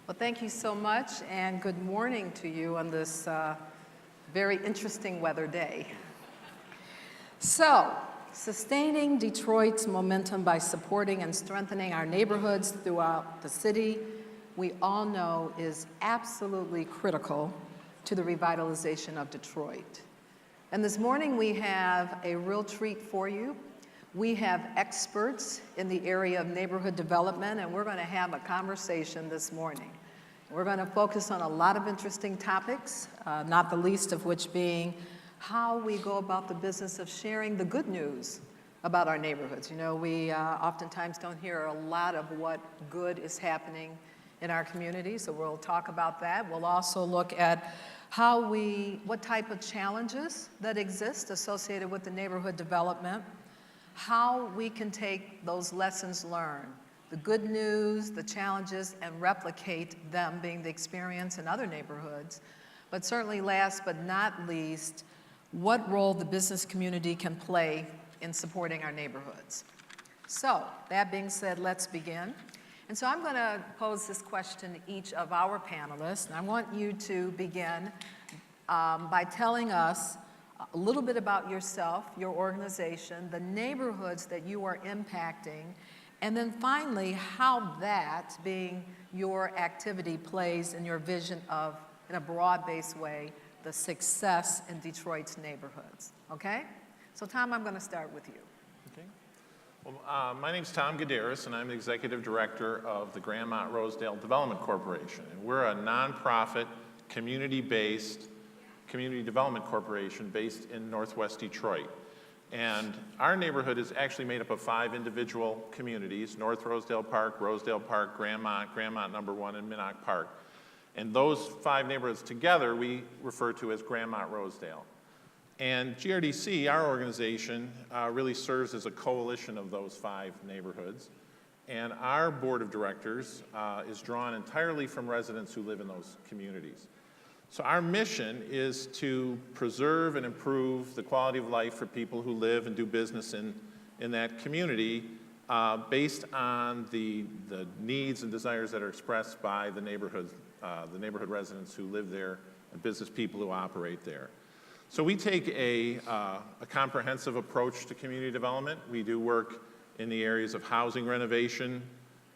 Well, thank you so much, and good morning to you on this very interesting weather day. So, sustaining Detroit's momentum by supporting and strengthening our neighborhoods throughout the city, we all know is absolutely critical to the revitalization of Detroit. And this morning we have a real treat for you. We have experts in the area of neighborhood development, and we're going to have a conversation this morning. We're going to focus on a lot of interesting topics, not the least of which being how we go about the business of sharing the good news about our neighborhoods. You know, we oftentimes don't hear a lot of what good is happening in our community, so we'll talk about that. We'll also look at what type of challenges that exist associated with the neighborhood development, how we can take those lessons learned, the good news, the challenges, and replicate them being the experience in other neighborhoods. But certainly last but not least, what role the business community can play in supporting our neighborhoods. So, that being said, let's begin. And so I'm going to pose this question to each of our panelists, and I want you to begin by telling us a little bit about yourself, your organization, the neighborhoods that you are impacting, and then finally, how that, being your activity, plays in your vision of, in a broad-based way, the success in Detroit's neighborhoods. Okay? So Tom, I'm going to start with you. Okay. Well, my name's Tom Goddeeris, and I'm the Executive Director of the Grandmont Rosedale Development Corporation. And we're a nonprofit, community-based community development corporation based in Northwest Detroit. And our neighborhood is actually made up of 5 individual communities: North Rosedale Park, Grandmont, Grandmont number 1, and Minnock Park. And those 5 neighborhoods together we refer to as Grandmont Rosedale. And GRDC, our organization, really serves as a coalition of those 5 neighborhoods. And our board of directors is drawn entirely from residents who live in those communities. So our mission is to preserve and improve the quality of life for people who live and do business in that community based on the needs and desires that are expressed by the neighborhood residents who live there and business people who operate there. So we take a comprehensive approach to community development. We do work in the areas of housing renovation,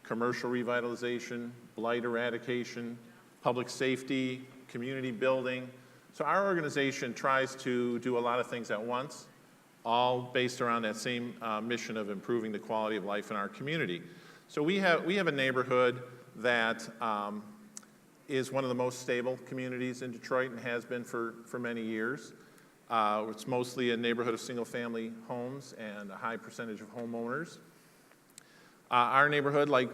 commercial revitalization, blight eradication, public safety, community building. So our organization tries to do a lot of things at once, all based around that same mission of improving the quality of life in our community. So we have a neighborhood that is one of the most stable communities in Detroit and has been for many years. It's mostly a neighborhood of single-family homes and a high percentage of homeowners. Our neighborhood, like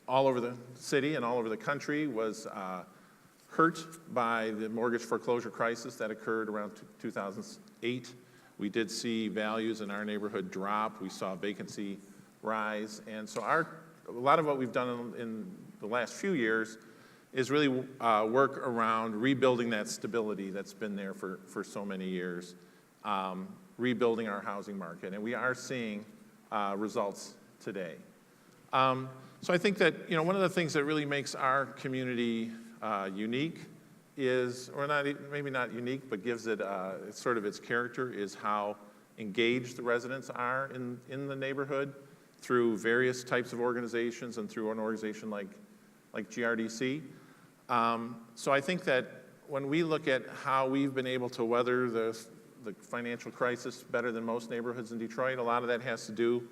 all over the city and all over the country, was hurt by the mortgage foreclosure crisis that occurred around 2008. We did see values in our neighborhood drop. We saw vacancy rise. And so a lot of what we've done in the last few years is really work around rebuilding that stability that's been there for so many years, rebuilding our housing market. And we are seeing results today. So I think that, you know, one of the things that really makes our community unique is, or not, maybe not unique, but gives it sort of its character, is how engaged the residents are in the neighborhood through various types of organizations and through an organization like GRDC. So I think that when we look at how we've been able to weather the financial crisis better than most neighborhoods in Detroit, a lot of that has to do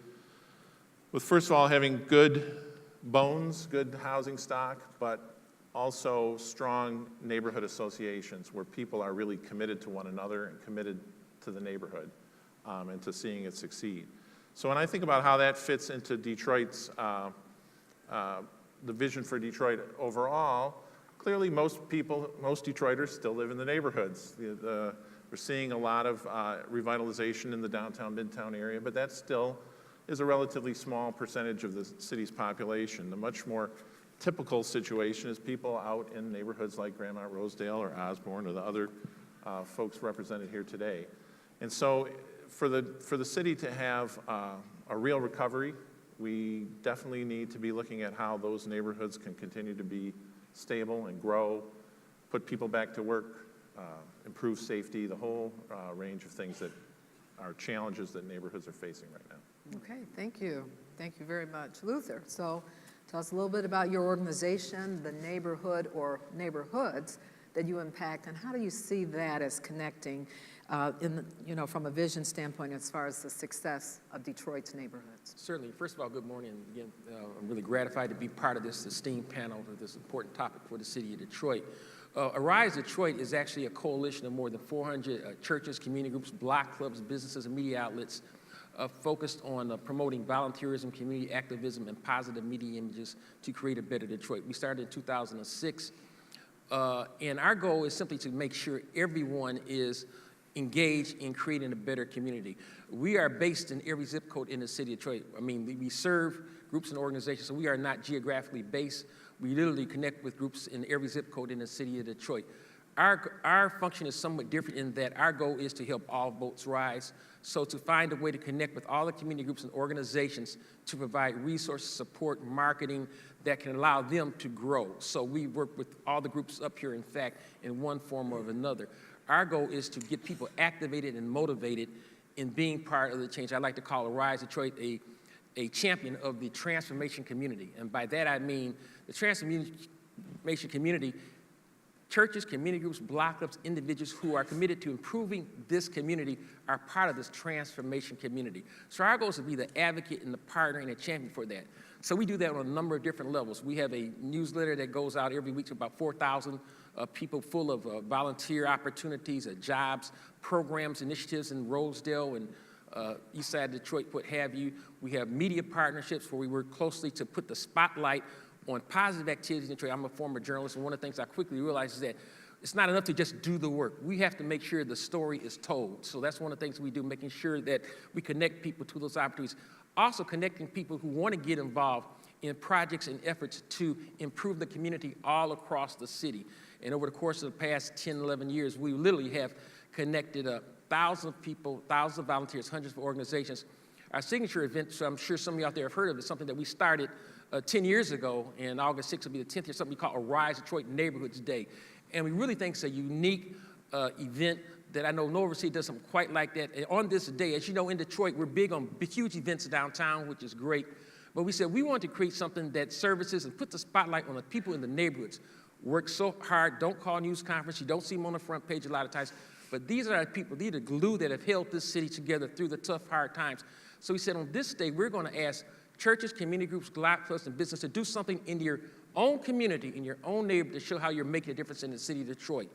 with, first of all, having good bones, good housing stock, but also strong neighborhood associations where people are really committed to one another and committed to the neighborhood and to seeing it succeed. So when I think about how that fits into Detroit's, the vision for Detroit overall, clearly most Detroiters still live in the neighborhoods. We're seeing a lot of revitalization in the downtown, midtown area, but that still is a relatively small percentage of the city's population. The much more typical situation is people out in neighborhoods like Grandmont Rosedale or Osborne or the other folks represented here today. And so for the city to have a real recovery we definitely need to be looking at how those neighborhoods can continue to be stable and grow, put people back to work, improve safety, the whole range of things that are challenges that neighborhoods are facing right now. Okay, thank you. Thank you very much. Luther, so tell us a little bit about your organization, the neighborhood or neighborhoods that you impact, and how do you see that as connecting from a vision standpoint as far as the success of Detroit's neighborhoods? Certainly. First of all, good morning. Again, I'm really gratified to be part of this esteemed panel of this important topic for the city of Detroit. Arise Detroit is actually a coalition of more than 400 churches, community groups, block clubs, businesses, and media outlets focused on promoting volunteerism, community activism, and positive media images to create a better Detroit. We started in 2006, and our goal is simply to make sure everyone is engaged in creating a better community. We are based in every zip code in the city of Detroit. I mean, we serve groups and organizations, so we are not geographically based. We literally connect with groups in every zip code in the city of Detroit. Our function is somewhat different in that our goal is to help all boats rise. So to find a way to connect with all the community groups and organizations to provide resources, support, marketing that can allow them to grow. So we work with all the groups up here, in fact, in one form or another. Our goal is to get people activated and motivated in being part of the change. I like to call Arise Detroit a champion of the transformation community. And by that I mean the transformation community, churches, community groups, block clubs, individuals who are committed to improving this community are part of this transformation community. So our goal is to be the advocate and the partner and a champion for that. So we do that on a number of different levels. We have a newsletter that goes out every week to about 4,000 people, full of volunteer opportunities, jobs, programs, initiatives in Rosedale and East Side Detroit, what have you. We have media partnerships where we work closely to put the spotlight on positive activities in Detroit. I'm a former journalist, and one of the things I quickly realized is that it's not enough to just do the work. We have to make sure the story is told. So that's one of the things we do, making sure that we connect people to those opportunities. Also connecting people who want to get involved in projects and efforts to improve the community all across the city. And over the course of the past 10, 11 years, we literally have connected thousands of people, thousands of volunteers, hundreds of organizations. Our signature event, so I'm sure some of you out there have heard of it, something that we started 10 years ago, and August 6th will be the 10th year, something we call Arise Detroit Neighborhoods Day. And we really think it's a unique event that I know no other city does something quite like that. And on this day, as you know, in Detroit, we're big on huge events downtown, which is great. But we said we want to create something that services and put the spotlight on the people in the neighborhoods. Work so hard, don't call news conference, you don't see them on the front page a lot of times. But these are the people, these are the glue that have held this city together through the tough, hard times. So we said on this day, we're going to ask churches, community groups, block clubs, and business to do something in your own community, in your own neighborhood, to show how you're making a difference in the city of Detroit.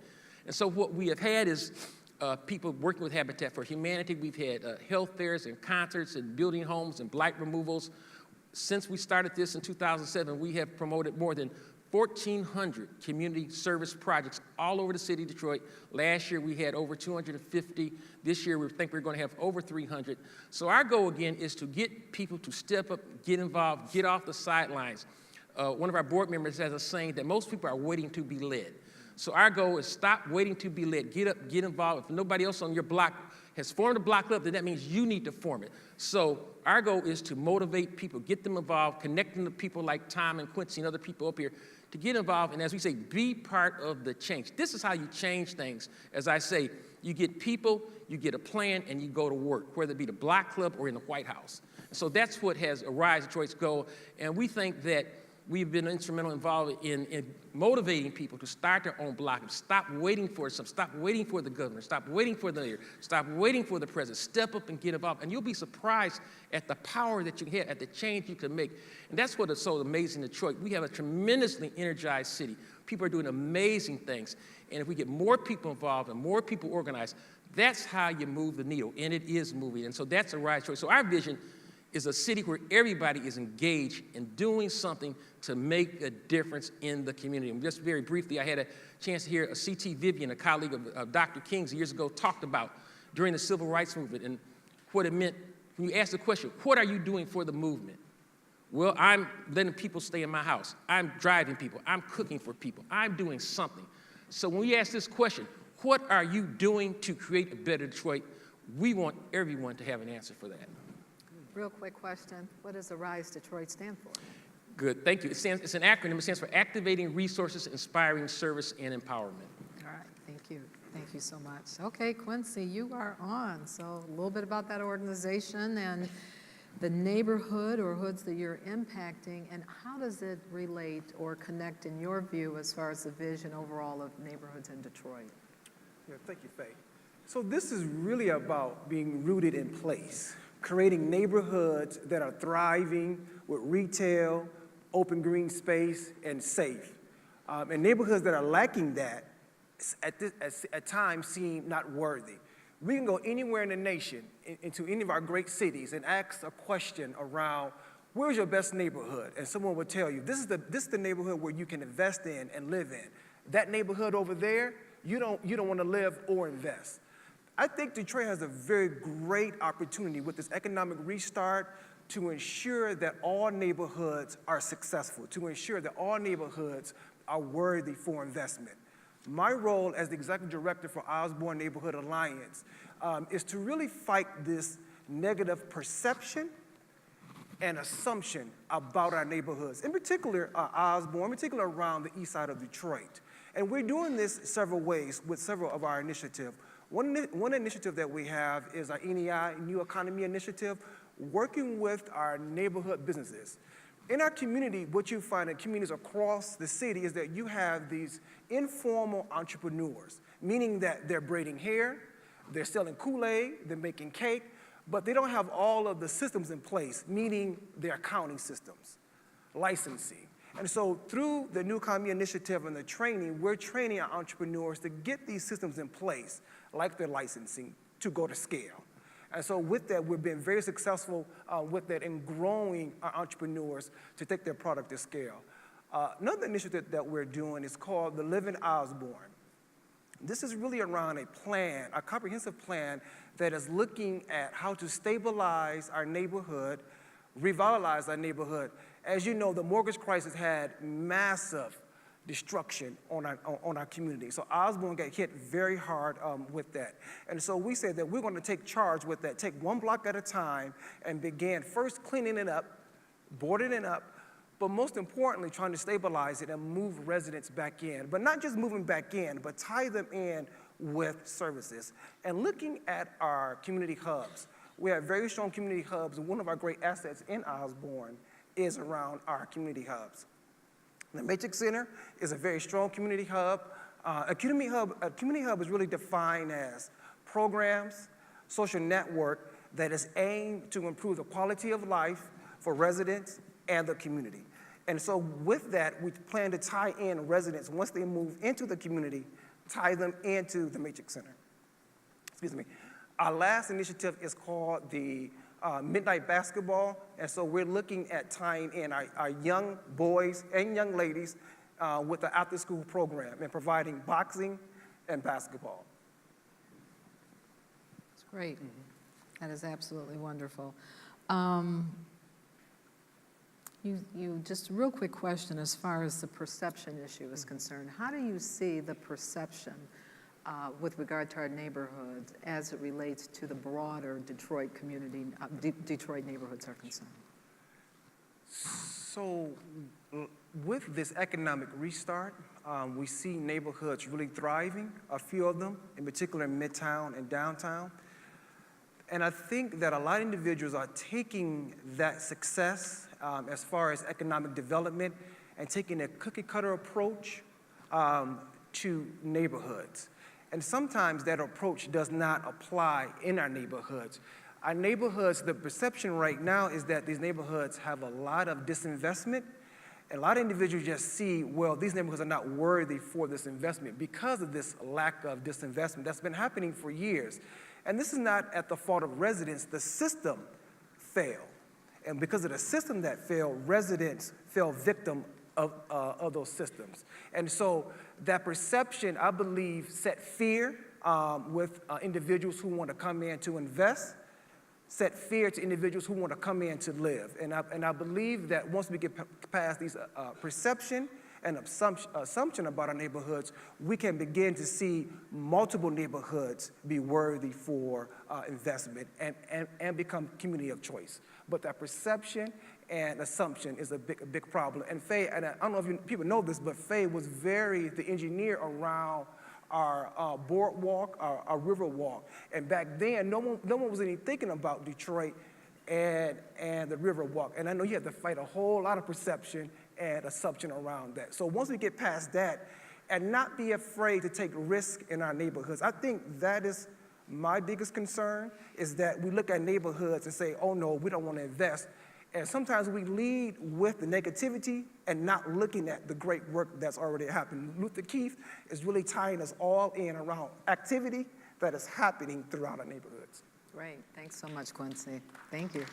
And so what we have had is people working with Habitat for Humanity. We've had health fairs and concerts and building homes and blight removals. Since we started this in 2007, we have promoted more than 1,400 community service projects all over the city of Detroit. Last year, we had over 250. This year, we think we're going to have over 300. So our goal, again, is to get people to step up, get involved, get off the sidelines. One of our board members has a saying that most people are waiting to be led. So our goal is stop waiting to be led. Get up, get involved. If nobody else on your block has formed a block club, then that means you need to form it. So our goal is to motivate people, get them involved, connect them to people like Tom and Quincy and other people up here to get involved, and as we say, be part of the change. This is how you change things. As I say, you get people, you get a plan, and you go to work, whether it be the block club or in the White House. So that's what has Arise Detroit's goal, and we think that we've been instrumental involved in motivating people to start their own block and stop waiting for something, stop waiting for the governor, stop waiting for the mayor, stop waiting for the president, step up and get involved. And you'll be surprised at the power that you have, at the change you can make. And that's what is so amazing in Detroit. We have a tremendously energized city. People are doing amazing things. And if we get more people involved and more people organized, that's how you move the needle. And it is moving. And so that's Arise Detroit. So our vision is a city where everybody is engaged in doing something to make a difference in the community. And just very briefly, I had a chance to hear C.T. Vivian, a colleague of Dr. King's years ago, talked about during the civil rights movement and what it meant. When you ask the question, what are you doing for the movement? Well, I'm letting people stay in my house. I'm driving people. I'm cooking for people. I'm doing something. So when we ask this question, what are you doing to create a better Detroit? We want everyone to have an answer for that. Real quick question. What does Arise Detroit stand for? Good, thank you. It's an acronym. It stands for Activating Resources, Inspiring Service, and Empowerment. All right, thank you. Thank you so much. Okay, Quincy, you are on. So a little bit about that organization and the neighborhood or hoods that you're impacting, and how does it relate or connect in your view as far as the vision overall of neighborhoods in Detroit? Yeah, thank you, Faye. So this is really about being rooted in place, creating neighborhoods that are thriving with retail, open green space, and safe. And neighborhoods that are lacking that at times seem not worthy. We can go anywhere in the nation, into any of our great cities, and ask a question around, where's your best neighborhood? And someone will tell you, this is the neighborhood where you can invest in and live in. That neighborhood over there, you don't want to live or invest. I think Detroit has a very great opportunity with this economic restart to ensure that all neighborhoods are successful, to ensure that all neighborhoods are worthy for investment. My role as the executive director for Osborne Neighborhood Alliance is to really fight this negative perception and assumption about our neighborhoods, in particular Osborne, in particular around the east side of Detroit. And we're doing this several ways with several of our initiatives. One initiative that we have is our NEI, New Economy Initiative, working with our neighborhood businesses. In our community, what you find in communities across the city is that you have these informal entrepreneurs, meaning that they're braiding hair, they're selling Kool-Aid, they're making cake, but they don't have all of the systems in place, meaning their accounting systems, licensing. And so through the New Economy Initiative and the training, we're training our entrepreneurs to get these systems in place, like their licensing, to go to scale. And so with that, we've been very successful with that in growing our entrepreneurs to take their product to scale. Another initiative that we're doing is called the Live in Osborne. This is really around a plan, a comprehensive plan that is looking at how to stabilize our neighborhood, revitalize our neighborhood. As you know, the mortgage crisis had massive destruction on our community. So Osborne got hit very hard with that. And so we said that we're going to take charge with that, take one block at a time, and begin first cleaning it up, boarding it up, but most importantly, trying to stabilize it and move residents back in. But not just moving back in, but tie them in with services. And looking at our community hubs, we have very strong community hubs, and one of our great assets in Osborne is around our community hubs. The Matrix Center is a very strong community hub. A community hub is really defined as programs, social network that is aimed to improve the quality of life for residents and the community. And so with that, we plan to tie in residents once they move into the community, tie them into the Matrix Center. Excuse me. Our last initiative is called the Midnight Basketball, and so we're looking at tying in our young boys and young ladies with the after-school program and providing boxing and basketball. It's great. That is absolutely wonderful. You just a real quick question as far as the perception issue is concerned. How do you see the perception with regard to our neighborhoods as it relates to the broader Detroit community, Detroit neighborhoods are concerned? So with this economic restart, we see neighborhoods really thriving, a few of them, in particular in Midtown and downtown. And I think that a lot of individuals are taking that success as far as economic development and taking a cookie-cutter approach to neighborhoods. And sometimes that approach does not apply in our neighborhoods. Our neighborhoods, the perception right now is that these neighborhoods have a lot of disinvestment. And a lot of individuals just see, well, these neighborhoods are not worthy for this investment because of this lack of disinvestment that's been happening for years. And this is not at the fault of residents. The system failed. And because of the system that failed, residents fell victim of those systems. And so that perception, I believe, set fear with individuals who want to come in to invest, set fear to individuals who want to come in to live. And I believe that once we get past these perception an assumption about our neighborhoods, we can begin to see multiple neighborhoods be worthy for investment and become community of choice. But that perception and assumption is a big problem. And Faye, and I don't know if people know this, but Faye was the engineer around our boardwalk, our river walk. And back then, no one was even thinking about Detroit and the river walk. And I know you have to fight a whole lot of perception and assumption around that. So once we get past that and not be afraid to take risk in our neighborhoods, I think that is my biggest concern, is that we look at neighborhoods and say, oh no, we don't want to invest. And sometimes we lead with the negativity and not looking at the great work that's already happened. Luther Keith is really tying us all in around activity that is happening throughout our neighborhoods. Great, thanks so much, Quincy. Thank you.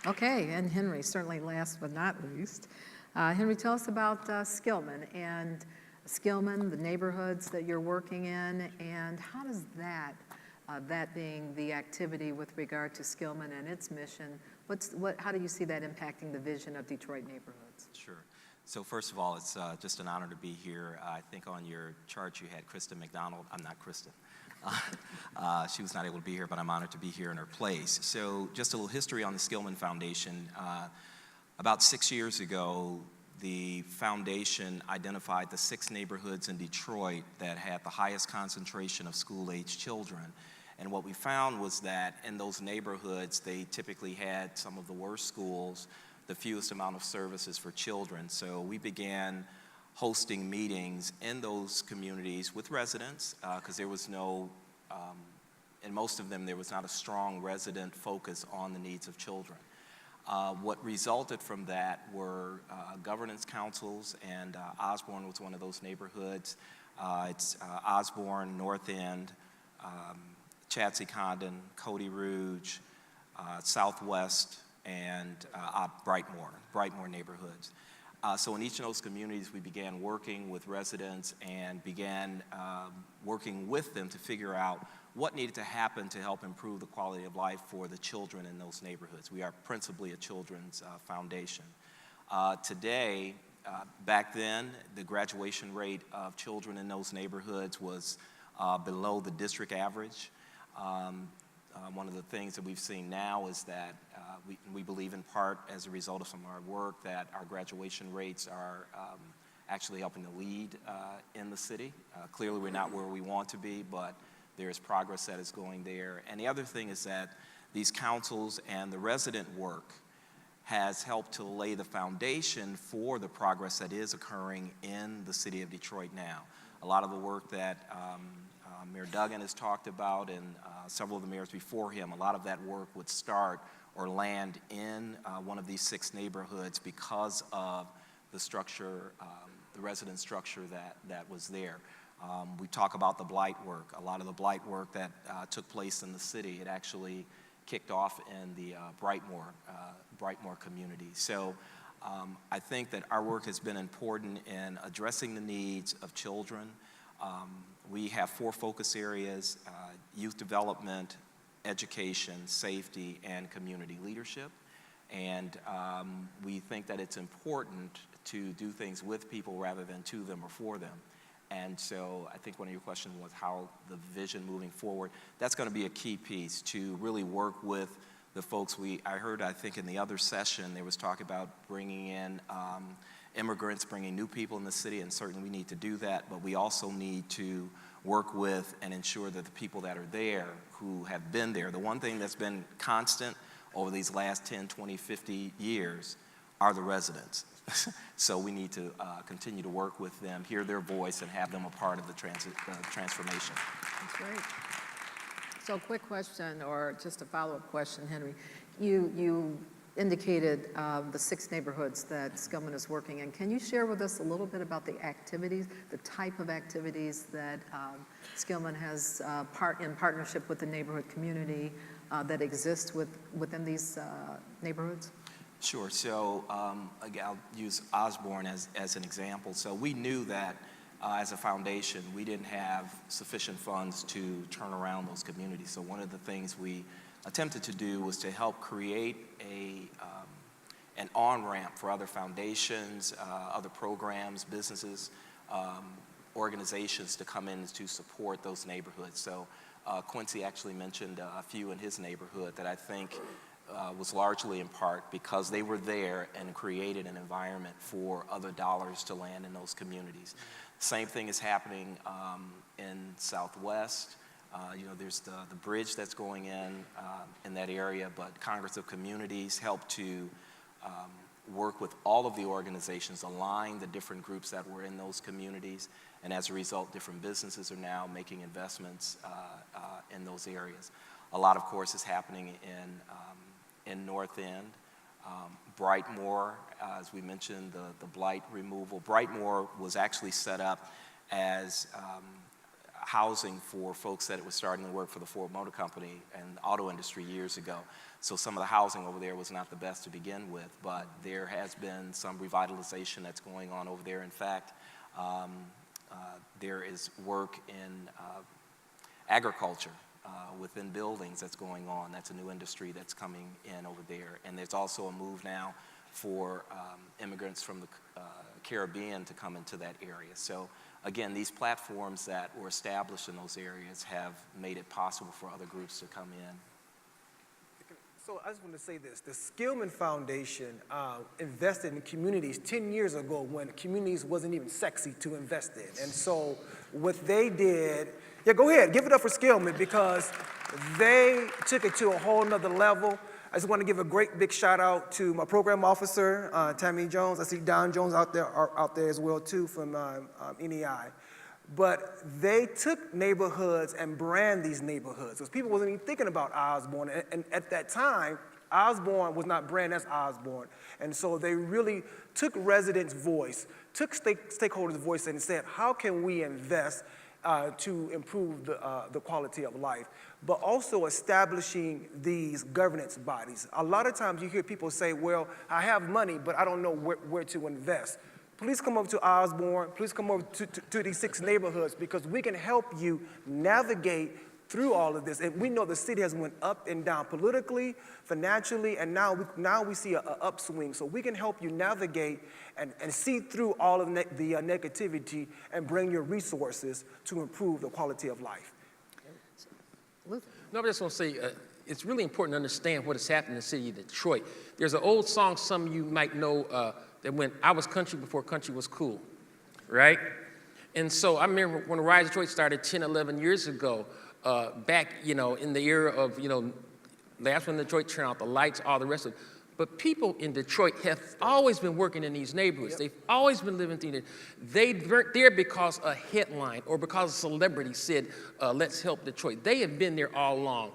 Okay, and Henry, certainly last but not least. Henry, tell us about Skillman and Skillman, the neighborhoods that you're working in, and how does that being the activity with regard to Skillman and its mission, how do you see that impacting the vision of Detroit neighborhoods? Sure. So first of all, it's just an honor to be here. I think on your chart you had Kristen McDonald. I'm not Kristen. She was not able to be here, but I'm honored to be here in her place. So just a little history on the Skillman Foundation. About 6 years ago, the foundation identified the 6 neighborhoods in Detroit that had the highest concentration of school-age children. And what we found was that in those neighborhoods, they typically had some of the worst schools, the fewest amount of services for children. So we began hosting meetings in those communities with residents, because there was no, in most of them, there was not a strong resident focus on the needs of children. What resulted from that were governance councils, and Osborne was one of those neighborhoods. It's Osborne, North End, Chadsey-Condon, Cody Rouge, Southwest, and Brightmoor neighborhoods. So in each of those communities, we began working with residents and began working with them to figure out what needed to happen to help improve the quality of life for the children in those neighborhoods. We are principally a children's foundation. Today, back then, the graduation rate of children in those neighborhoods was below the district average. One of the things that we've seen now is that we believe in part as a result of some of our work that our graduation rates are actually helping to lead in the city. Clearly we're not where we want to be, but there is progress that is going there. And the other thing is that these councils and the resident work has helped to lay the foundation for the progress that is occurring in the city of Detroit now. A lot of the work that Mayor Duggan has talked about, and several of the mayors before him, a lot of that work would start or land in one of these 6 neighborhoods because of the structure, the resident structure that was there. We talk about the blight work. A lot of the blight work that took place in the city, it actually kicked off in the Brightmoor community. So I think that our work has been important in addressing the needs of children. We have 4 focus areas: youth development, education, safety, and community leadership. And we think that it's important to do things with people rather than to them or for them. And so I think one of your questions was how the vision moving forward, that's going to be a key piece to really work with the folks. I think in the other session there was talk about bringing in immigrants, bringing new people in the city, and certainly we need to do that, but we also need to work with and ensure that the people that are there who have been there, the one thing that's been constant over these last 10, 20, 50 years are the residents. So we need to continue to work with them, hear their voice, and have them a part of the transformation. That's great. So quick question, or just a follow-up question, Henry. You indicated the 6 neighborhoods that Skillman is working in. Can you share with us a little bit about the activities, the type of activities that Skillman has in partnership with the neighborhood community that exist within these neighborhoods? Sure. So again, I'll use Osborne as an example. So we knew that as a foundation, we didn't have sufficient funds to turn around those communities. So one of the things we attempted to do was to help create an on-ramp for other foundations, other programs, businesses, organizations to come in to support those neighborhoods. So Quincy actually mentioned a few in his neighborhood that I think was largely in part because they were there and created an environment for other dollars to land in those communities. Same thing is happening in Southwest. There's the bridge that's going in that area, but Congress of Communities helped to work with all of the organizations, align the different groups that were in those communities, and as a result, different businesses are now making investments in those areas. A lot, of course, is happening in North End. Brightmoor, as we mentioned, the blight removal. Brightmoor was actually set up as housing for folks that was starting to work for the Ford Motor Company and the auto industry years ago. So some of the housing over there was not the best to begin with, but there has been some revitalization that's going on over there. In fact, there is work in agriculture within buildings that's going on. That's a new industry that's coming in over there. And there's also a move now for immigrants from the Caribbean to come into that area. So again, these platforms that were established in those areas have made it possible for other groups to come in. So I just want to say this. The Skillman Foundation invested in communities 10 years ago when communities wasn't even sexy to invest in. And so what they did, yeah, go ahead, give it up for Skillman because they took it to a whole nother level. I just want to give a great big shout out to my program officer, Tammy Jones. I see Don Jones out there as well too from NEI. But they took neighborhoods and brand these neighborhoods because people wasn't even thinking about Osborn. And at that time, Osborn was not branded as Osborn. And so they really took residents' voice, took stakeholders' voice and said, how can we invest to improve the quality of life, but also establishing these governance bodies. A lot of times you hear people say, well, I have money, but I don't know where to invest. Please come over to Osborne, please come over to these 6 neighborhoods because we can help you navigate through all of this. And we know the city has went up and down politically, financially, and now we see an upswing. So we can help you navigate and see through all of the negativity and bring your resources to improve the quality of life. No, I just want to say, it's really important to understand what has happened in the city of Detroit. There's an old song some of you might know that went, I was country before country was cool, right? And so I remember when Rise Detroit started 10, 11 years ago, back, in the era of, last when Detroit turned out the lights, all the rest of it. But people in Detroit have always been working in these neighborhoods. Yep. They've always been living through it. They weren't there because a headline or because a celebrity said, let's help Detroit. They have been there all along.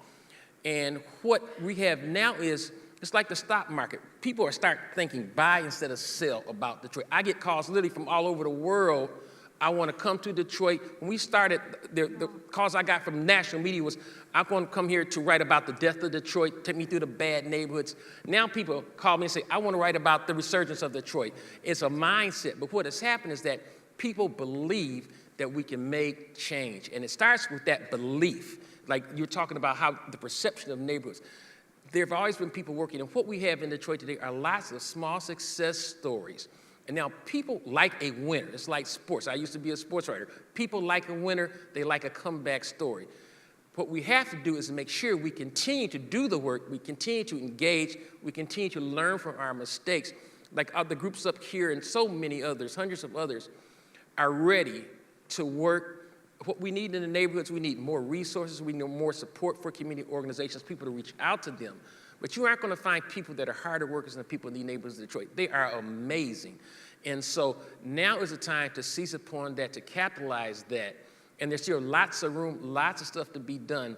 And what we have now is, it's like the stock market. People are start thinking buy instead of sell about Detroit. I get calls literally from all over the world. I want to come to Detroit. When we started, the calls I got from national media was, I'm going to come here to write about the death of Detroit, take me through the bad neighborhoods. Now people call me and say, I want to write about the resurgence of Detroit. It's a mindset, but what has happened is that people believe that we can make change. And it starts with that belief. Like you're talking about how the perception of neighborhoods. There have always been people working, and what we have in Detroit today are lots of small success stories. And now people like a winner. It's like sports. I used to be a sports writer. People like a winner. They like a comeback story. What we have to do is make sure we continue to do the work, we continue to engage, we continue to learn from our mistakes. Like the groups up here and so many others, hundreds of others, are ready to work. What we need in the neighborhoods, we need more resources, we need more support for community organizations, people to reach out to them. But you aren't going to find people that are harder workers than the people in the neighborhoods of Detroit. They are amazing. And so now is the time to seize upon that, to capitalize that. And there's still lots of room, lots of stuff to be done,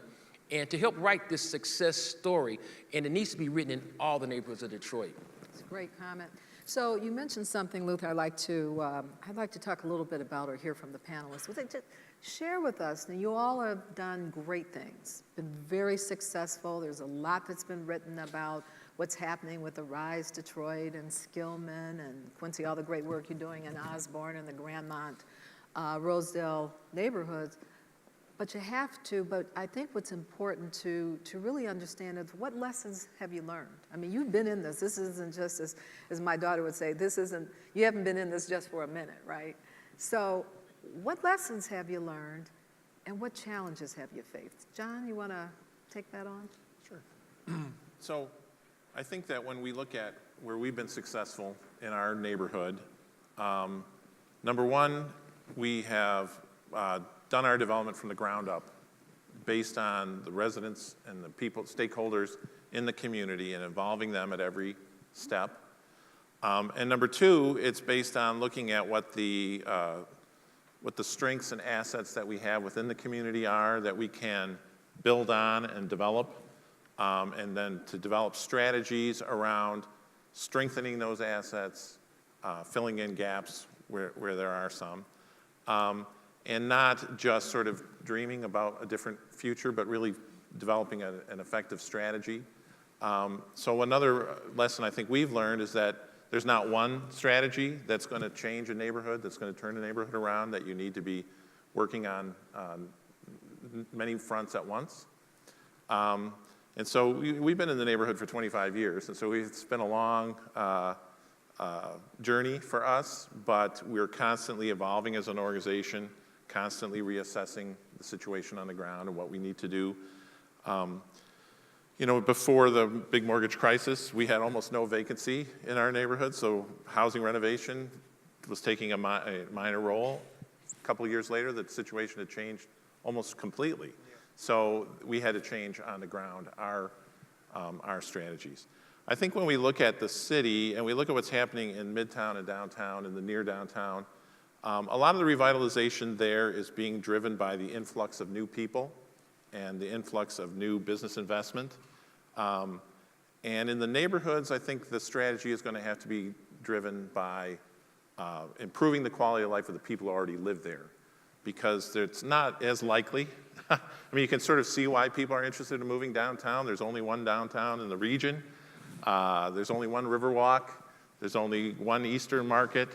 and to help write this success story. And it needs to be written in all the neighborhoods of Detroit. It's a great comment. So you mentioned something, Luther, I'd like to talk a little bit about or hear from the panelists. Just share with us, now you all have done great things, been very successful. There's a lot that's been written about what's happening with the Rise Detroit and Skillman and Quincy, all the great work you're doing in Osborne and the Grandmont Rosedale neighborhoods. But you have to, but I think what's important to really understand is what lessons have you learned? I mean, you've been in this. This isn't just, as my daughter would say, you haven't been in this just for a minute, right? So what lessons have you learned and what challenges have you faced? John, you want to take that on? Sure. So I think that when we look at where we've been successful in our neighborhood, number one, we have done our development from the ground up based on the residents and the people, stakeholders in the community and involving them at every step. And number two, it's based on looking at what the strengths and assets that we have within the community are that we can build on and develop, and then to develop strategies around strengthening those assets, filling in gaps where there are some, and not just sort of dreaming about a different future, but really developing an effective strategy. So another lesson I think we've learned is that there's not one strategy that's going to change a neighborhood, that's going to turn a neighborhood around, that you need to be working on many fronts at once. And so we've been in the neighborhood for 25 years, and so it's been a long journey for us, but we're constantly evolving as an organization, constantly reassessing the situation on the ground and what we need to do. You know, before the big mortgage crisis, we had almost no vacancy in our neighborhood, so housing renovation was taking a minor role. A couple of years later, the situation had changed almost completely. So we had to change on the ground our strategies. I think when we look at the city and we look at what's happening in Midtown and downtown and the near downtown, a lot of the revitalization there is being driven by the influx of new people and the influx of new business investment. And in the neighborhoods, I think the strategy is going to have to be driven by improving the quality of life of the people who already live there, because it's not as likely. I mean, you can sort of see why people are interested in moving downtown. There's only one downtown in the region. There's only one Riverwalk. There's only one Eastern Market,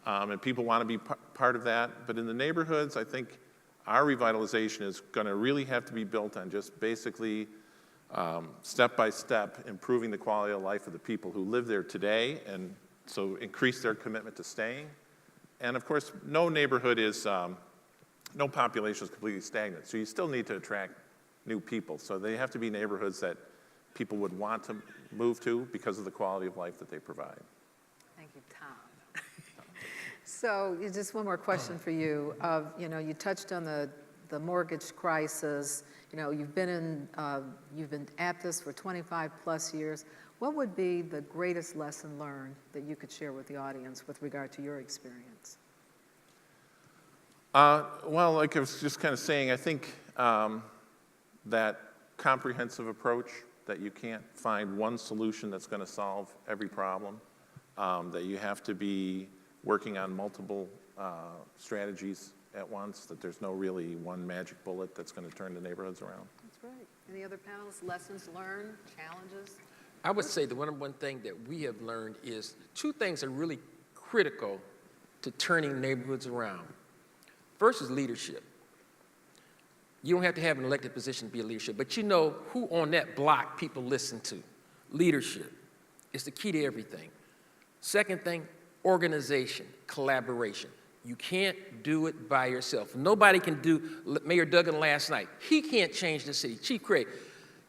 and people want to be part of that. But in the neighborhoods, I think our revitalization is going to really have to be built on just basically step by step improving the quality of life of the people who live there today, and so increase their commitment to staying. And of course, no neighborhood is, no population is completely stagnant, so you still need to attract new people. So they have to be neighborhoods that people would want to move to because of the quality of life that they provide. Thank you, Tom. So just one more question for you. You know, you touched on the mortgage crisis. You know, you've been at this for 25 plus years. What would be the greatest lesson learned that you could share with the audience with regard to your experience? Well, like I was just kind of saying, I think that comprehensive approach, that you can't find one solution that's going to solve every problem, that you have to be working on multiple strategies at once, that there's no really one magic bullet that's going to turn the neighborhoods around. That's right. Any other panelists, lessons learned, challenges? I would say the one thing that we have learned is two things are really critical to turning neighborhoods around. First is leadership. You don't have to have an elected position to be a leadership, but you know who on that block people listen to. Leadership is the key to everything. Second thing, organization, collaboration. You can't do it by yourself. Nobody can do, Mayor Duggan last night, he can't change the city. Chief Craig,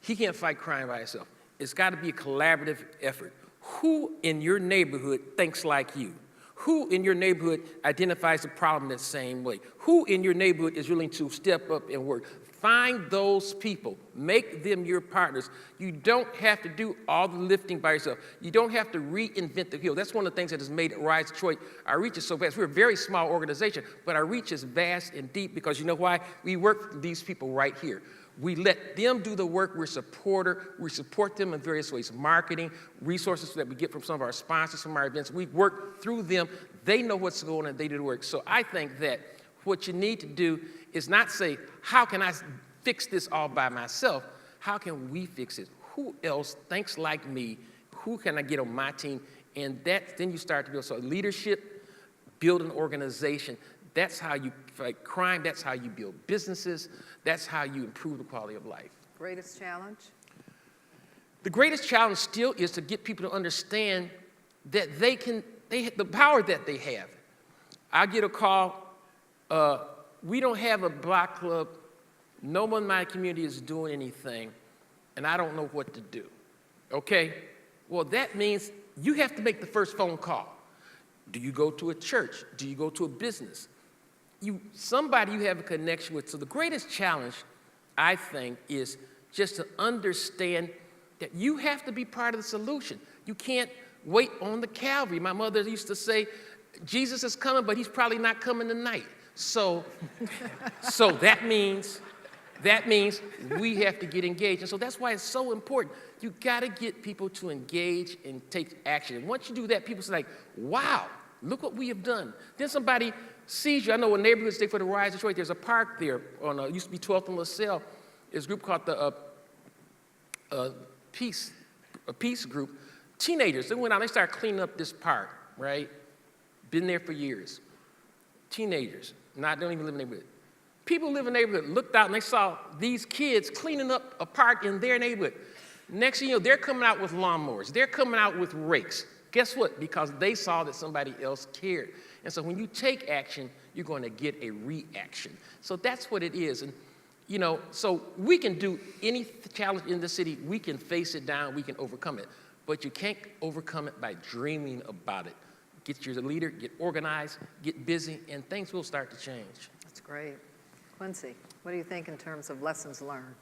he can't fight crime by himself. It's got to be a collaborative effort. Who in your neighborhood thinks like you? Who in your neighborhood identifies the problem the same way? Who in your neighborhood is willing to step up and work? Find those people. Make them your partners. You don't have to do all the lifting by yourself. You don't have to reinvent the wheel. That's one of the things that has made Rise Detroit, our reach is so vast. We're a very small organization, but our reach is vast and deep because you know why? We work with these people right here. We let them do the work. We're a supporter. We support them in various ways, marketing, resources that we get from some of our sponsors from our events. We work through them. They know what's going on, and they do the work. So I think that what you need to do is not say, how can I fix this all by myself? How can we fix it? Who else thinks like me? Who can I get on my team? And then you start to build. So leadership, build an organization. That's how you fight crime. That's how you build businesses. That's how you improve the quality of life. Greatest challenge? The greatest challenge still is to get people to understand that the power that they have. I get a call, we don't have a block club, no one in my community is doing anything, and I don't know what to do, okay? Well, that means you have to make the first phone call. Do you go to a church? Do you go to a business? Somebody you have a connection with. So the greatest challenge, I think, is just to understand that you have to be part of the solution. You can't wait on the Calvary. My mother used to say, Jesus is coming, but he's probably not coming tonight. So that means we have to get engaged. And so that's why it's so important. You gotta get people to engage and take action. And once you do that, people say like, wow, look what we have done. Then somebody sees you. I know a neighborhood day for the Rise Detroit, there's a park there on, used to be 12th and LaSalle. There's a group called the Peace Group. Teenagers, they went out, they started cleaning up this park, right? Been there for years. Teenagers, don't even live in the neighborhood. People who live in the neighborhood looked out and they saw these kids cleaning up a park in their neighborhood. Next thing you know, they're coming out with lawnmowers. They're coming out with rakes. Guess what? Because they saw that somebody else cared. And so when you take action, you're going to get a reaction. So that's what it is. And so we can do any challenge in the city. We can face it down. We can overcome it. But you can't overcome it by dreaming about it. Get your leader, get organized, get busy, and things will start to change. That's great. Quincy, what do you think in terms of lessons learned?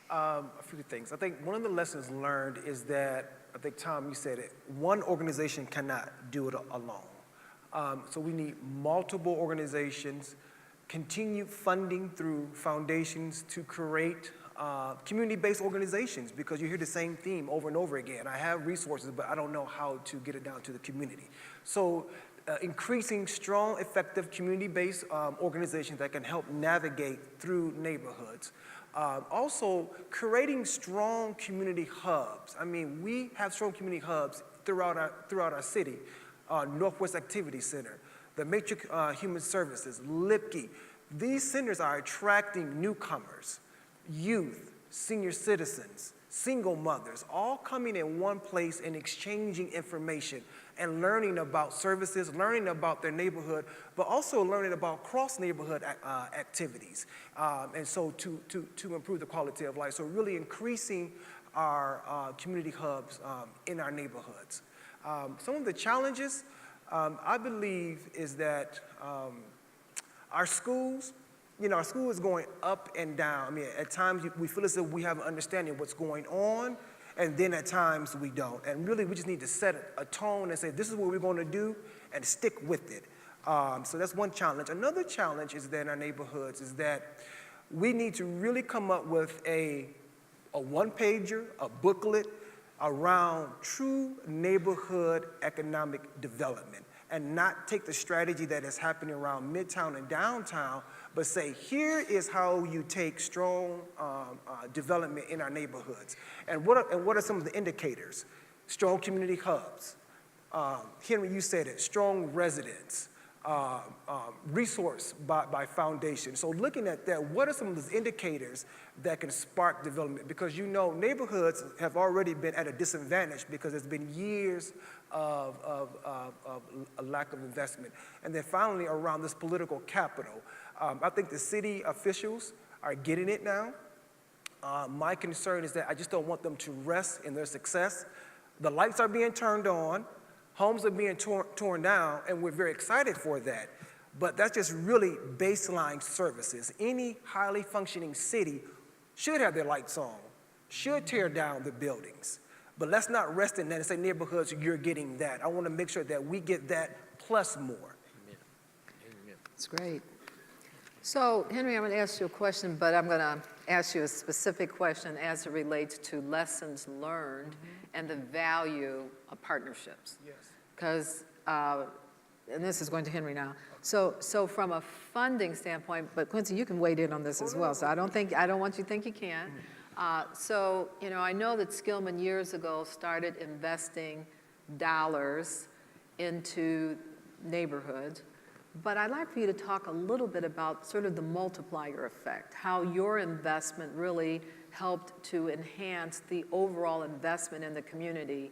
A few things. I think one of the lessons learned is that, I think, Tom, you said it, one organization cannot do it alone. So we need multiple organizations, continued funding through foundations to create community-based organizations, because you hear the same theme over and over again. I have resources, but I don't know how to get it down to the community. So increasing strong, effective community-based organizations that can help navigate through neighborhoods. Also, creating strong community hubs. I mean, we have strong community hubs throughout our city. Northwest Activity Center, the Matrix Human Services, Lipke. These centers are attracting newcomers, youth, senior citizens, single mothers, all coming in one place and exchanging information and learning about services, learning about their neighborhood, but also learning about cross-neighborhood activities. And so to improve the quality of life. So really increasing our community hubs in our neighborhoods. Some of the challenges, I believe, is that our schools, our school is going up and down. I mean, at times we feel as if we have an understanding of what's going on, and then at times we don't. And really, we just need to set a tone and say, this is what we're going to do, and stick with it. So that's one challenge. Another challenge is that in our neighborhoods is that we need to really come up with a one-pager, a booklet around true neighborhood economic development, and not take the strategy that is happening around Midtown and downtown, but say, here is how you take strong development in our neighborhoods. And what are some of the indicators? Strong community hubs. Henry, you said it, strong residents, resource by foundation. So looking at that, what are some of those indicators that can spark development? Because neighborhoods have already been at a disadvantage because there's been years of a lack of investment. And then finally, around this political capital, I think the city officials are getting it now. My concern is that I just don't want them to rest in their success. The lights are being turned on, homes are being torn down, and we're very excited for that. But that's just really baseline services. Any highly functioning city should have their lights on, should tear down the buildings. But let's not rest in that and say, neighborhoods, you're getting that. I want to make sure that we get that plus more. Amen. That's great. So, Henry, I'm going to ask you a question, but I'm going to ask you a specific question as it relates to lessons learned and the value of partnerships. Yes. Because, and this is going to Henry now. So from a funding standpoint, but Quincy, you can weigh in on this as well. So I don't want you to think you can't. So, I know that Skillman years ago started investing dollars into neighborhoods. But I'd like for you to talk a little bit about sort of the multiplier effect, how your investment really helped to enhance the overall investment in the community,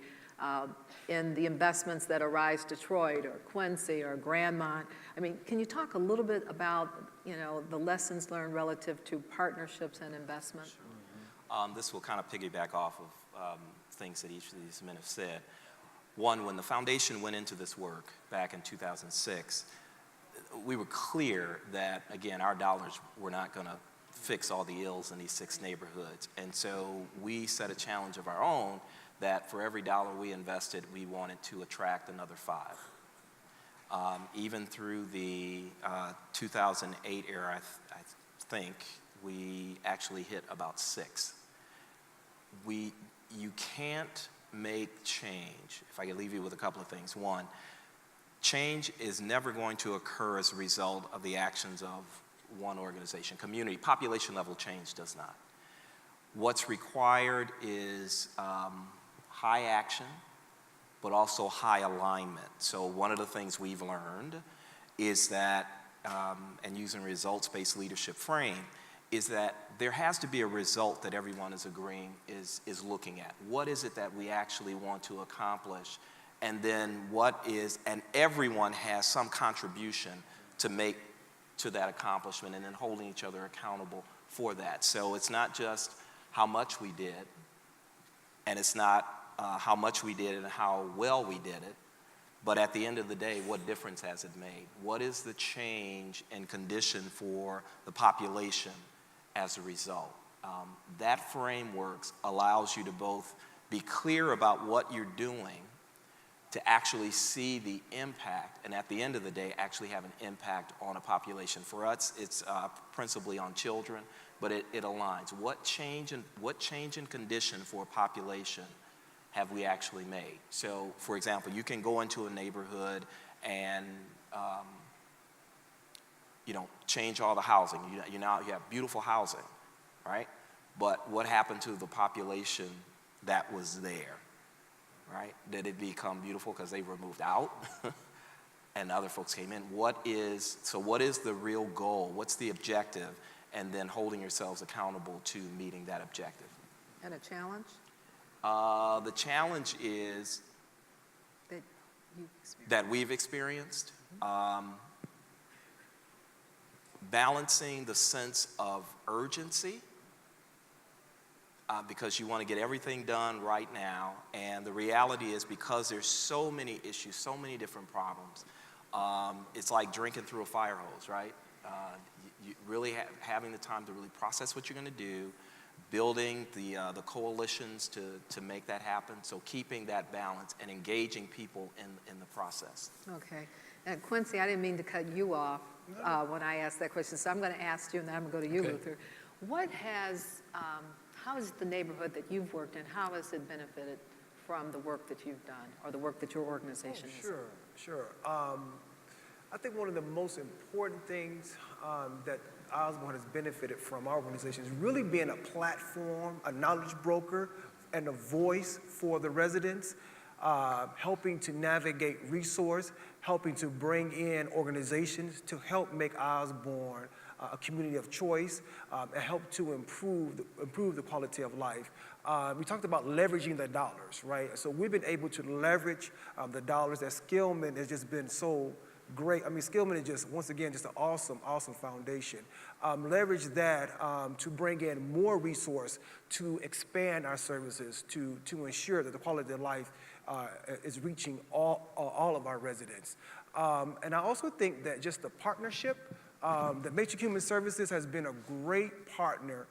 in the investments that Arise Detroit or Quincy or Grandmont. I mean, can you talk a little bit about, the lessons learned relative to partnerships and investment? Sure. This will kind of piggyback off of things that each of these men have said. One, when the foundation went into this work back in 2006, we were clear that, again, our dollars were not going to fix all the ills in these 6 neighborhoods. And so we set a challenge of our own that for every dollar we invested, we wanted to attract another 5. Even through the 2008 era, I think, we actually hit about 6. You can't make change, if I could leave you with a couple of things. One, change is never going to occur as a result of the actions of one organization. Community, population level change does not. What's required is high action, but also high alignment. So one of the things we've learned is that, and using results-based leadership frame, is that there has to be a result that everyone is agreeing is looking at. What is it that we actually want to accomplish? And then and everyone has some contribution to make to that accomplishment, and then holding each other accountable for that. So it's not just how much we did, and it's not how much we did and how well we did it, but at the end of the day, what difference has it made? What is the change and condition for the population as a result? That framework allows you to both be clear about what you're doing, to actually see the impact, and at the end of the day, actually have an impact on a population. For us, it's principally on children, but it aligns. What change in condition for a population have we actually made? So, for example, you can go into a neighborhood and change all the housing. You have beautiful housing, right? But what happened to the population that was there? Right? Did it become beautiful because they were moved out and other folks came in? What is the real goal? What's the objective? And then holding yourselves accountable to meeting that objective. And a challenge? The challenge is that we've experienced, balancing the sense of urgency, because you want to get everything done right now. And the reality is, because there's so many issues, so many different problems, it's like drinking through a fire hose, right? You really having the time to really process what you're going to do, building the coalitions to make that happen. So keeping that balance and engaging people in the process. Okay. And Quincy, I didn't mean to cut you off when I asked that question, so I'm going to ask you, and then I'm going to go to you, Okay. Luther. How has the neighborhood that you've worked in, how has it benefited from the work that you've done, or the work that your organization has done? Sure. I think one of the most important things that Osborne has benefited from our organization is really being a platform, a knowledge broker, and a voice for the residents, helping to navigate resource, helping to bring in organizations to help make Osborne a community of choice, and help to improve the quality of life. We talked about leveraging the dollars, right? So we've been able to leverage the dollars that Skillman has just been so great. I mean, Skillman is just, once again, just an awesome foundation. Leverage that to bring in more resource to expand our services, to ensure that the quality of life is reaching all of our residents. And I also think that just the partnership, the Matrix Human Services has been a great partner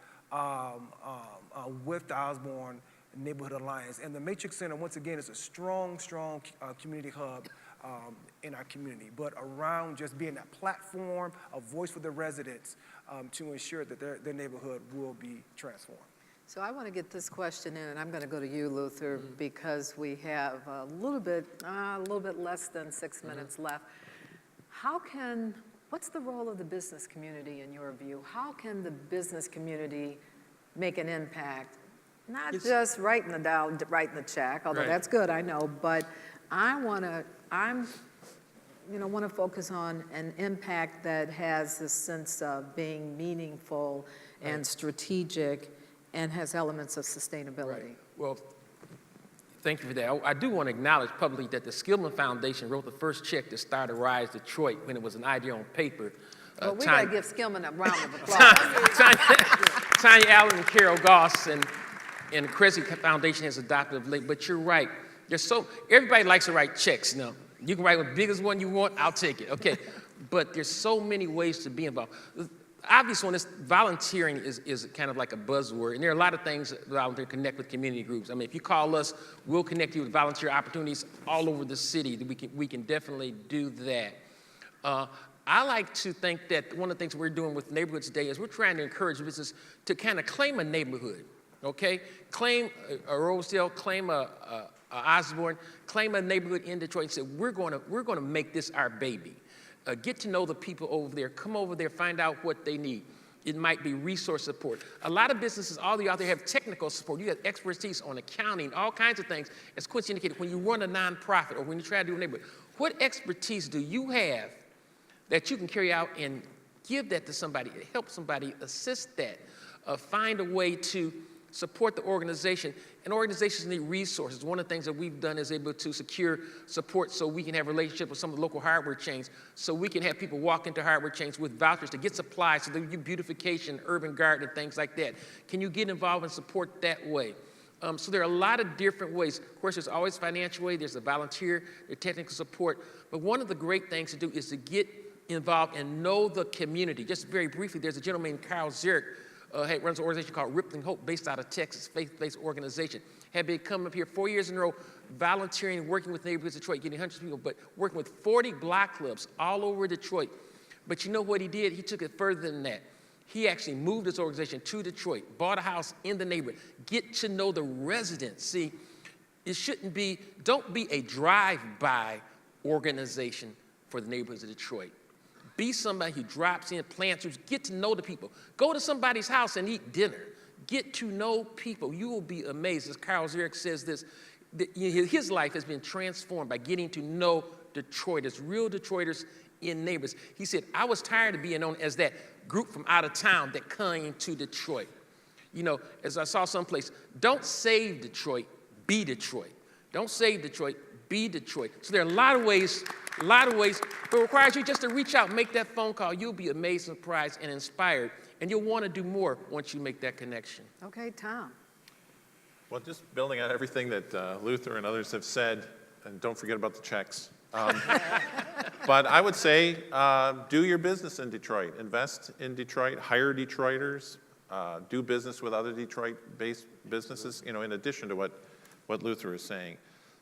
with the Osborne Neighborhood Alliance. And the Matrix Center, once again, is a strong community hub in our community, but around just being that platform, a voice for the residents to ensure that their neighborhood will be transformed. So I want to get this question in, and I'm going to go to you, Luther, because we have a little bit less than 6 minutes left. What's the role of the business community in your view? How can the business community make an impact? Not just writing the check, although Right. that's good, I know, but want to focus on an impact that has this sense of being meaningful and strategic and has elements of sustainability. Right. Well, thank you for that. I do want to acknowledge publicly that the Skillman Foundation wrote the first check to start Arise Detroit when it was an idea on paper. Well, we got to give Skillman a round of applause. Tanya Allen and Carol Goss and the Quincy Foundation has adopted of late, but you're right. Everybody likes to write checks. Now, you can write the biggest one you want, I'll take it, okay. But there's so many ways to be involved. Obviously, volunteering is kind of like a buzzword, and there are a lot of things that volunteer connect with community groups. I mean, if you call us, we'll connect you with volunteer opportunities all over the city. We can definitely do that. I like to think that one of the things we're doing with neighborhoods today is we're trying to encourage business to kind of claim a neighborhood, okay? Claim a Rosedale, claim a Osborne, claim a neighborhood in Detroit and say, we're going to make this our baby. Get to know the people over there. Come over there, find out what they need. It might be resource support. A lot of businesses, all you out there have technical support. You have expertise on accounting, all kinds of things. As Quincy indicated, when you run a nonprofit or when you try to do a neighborhood, what expertise do you have that you can carry out and give that to somebody, help somebody, assist that, find a way to support the organization. And organizations need resources. One of the things that we've done is able to secure support so we can have relationships with some of the local hardware chains, so we can have people walk into hardware chains with vouchers to get supplies, so they do beautification, urban garden, and things like that. Can you get involved and support that way? So there are a lot of different ways. Of course, there's always financial way, there's the volunteer, there's technical support, but one of the great things to do is to get involved and know the community. Just very briefly, there's a gentleman named Carl Zierk, runs an organization called Rippling Hope, based out of Texas, faith-based organization. Had been coming up here 4 years in a row, volunteering, working with neighborhoods in Detroit, getting hundreds of people, but working with 40 block clubs all over Detroit. But you know what he did? He took it further than that. He actually moved his organization to Detroit, bought a house in the neighborhood, get to know the residents. See, don't be a drive-by organization for the neighborhoods of Detroit. Be somebody who drops in, plants roots, get to know the people. Go to somebody's house and eat dinner. Get to know people. You will be amazed. As Carl Zierk says this, his life has been transformed by getting to know Detroiters, real Detroiters in neighbors. He said, I was tired of being known as that group from out of town that came to Detroit. You know, as I saw someplace, don't save Detroit, be Detroit. Don't save Detroit, be Detroit. So there are a lot of ways, but it requires you just to reach out, make that phone call. You'll be amazed, surprised, and inspired, and you'll want to do more once you make that connection. Okay, Tom. Well, just building on everything that Luther and others have said, and don't forget about the checks. But I would say do your business in Detroit. Invest in Detroit, hire Detroiters, do business with other Detroit-based businesses, you know, in addition to what Luther is saying.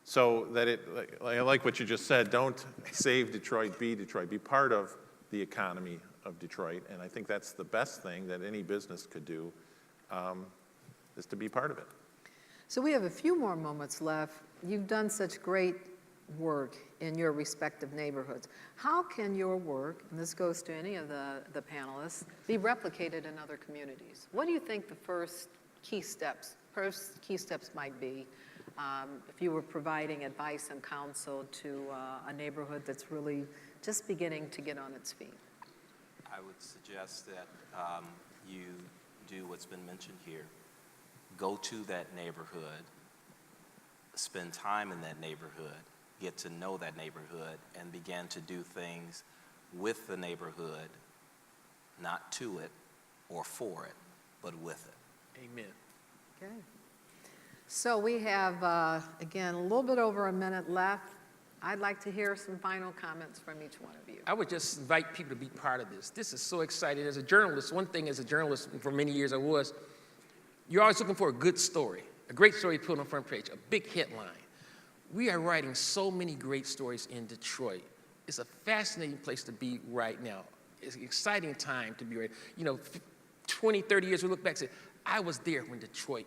So that I like what you just said, don't save Detroit, be Detroit. Be part of the economy of Detroit, and I think that's the best thing that any business could do, is to be part of it. So we have a few more moments left. You've done such great work in your respective neighborhoods. How can your work, and this goes to any of the panelists, be replicated in other communities? What do you think the first key steps might be if you were providing advice and counsel to a neighborhood that's really just beginning to get on its feet? I would suggest that you do what's been mentioned here. Go to that neighborhood, spend time in that neighborhood, get to know that neighborhood, and begin to do things with the neighborhood, not to it or for it, but with it. Amen. Okay. So we have, again, a little bit over a minute left. I'd like to hear some final comments from each one of you. I would just invite people to be part of this. This is so exciting. As a journalist, one thing as a journalist, for many years I was, you're always looking for a good story, a great story to put on the front page, a big headline. We are writing so many great stories in Detroit. It's a fascinating place to be right now. It's an exciting time to be right. You know, 20, 30 years, we look back and say, I was there when Detroit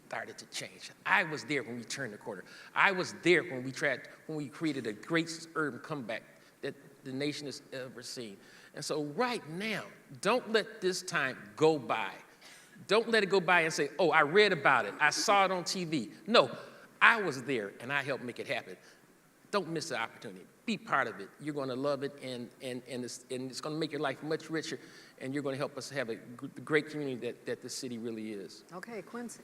started to change. I was there when we turned the corner. I was there when we created a great urban comeback that the nation has ever seen. And so right now, don't let this time go by. Don't let it go by and say, oh, I read about it. I saw it on TV. No, I was there and I helped make it happen. Don't miss the opportunity. be part of it. You're going to love it, and it's going to make your life much richer, and you're going to help us have a great community that the city really is. Okay, Quincy.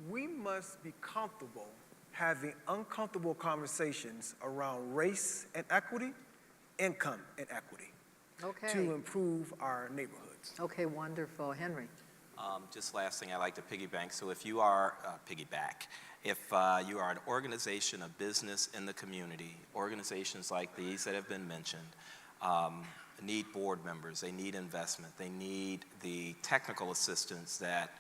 We must be comfortable having uncomfortable conversations around race and equity, income and equity, Okay. to improve our neighborhoods. Okay, wonderful. Henry. Just last thing I like to piggyback. So if you are if you are an organization, a business in the community, organizations like these that have been mentioned need board members, they need investment, they need the technical assistance that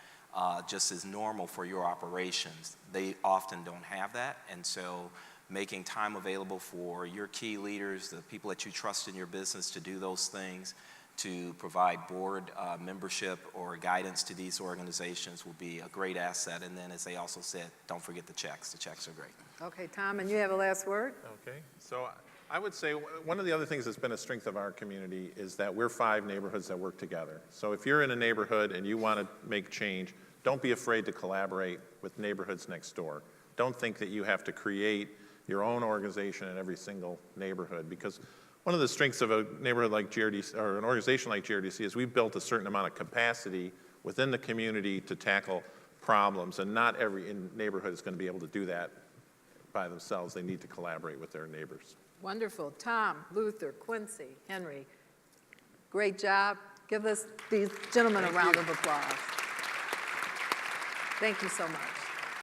just is normal for your operations. They often don't have that, and so making time available for your key leaders, the people that you trust in your business to do those things, to provide board membership or guidance to these organizations will be a great asset. And then, as they also said, don't forget the checks. The checks are great. Okay, Tom, and you have a last word? Okay, so I would say one of the other things that's been a strength of our community is that we're 5 neighborhoods that work together. So if you're in a neighborhood and you want to make change, don't be afraid to collaborate with neighborhoods next door. Don't think that you have to create your own organization in every single neighborhood, because one of the strengths of a neighborhood like GRDC, or an organization like GRDC, is we've built a certain amount of capacity within the community to tackle problems, and not every neighborhood is going to be able to do that by themselves. They need to collaborate with their neighbors. Wonderful. Tom, Luther, Quincy, Henry, great job. Give these gentlemen a round of applause. Thank you so much.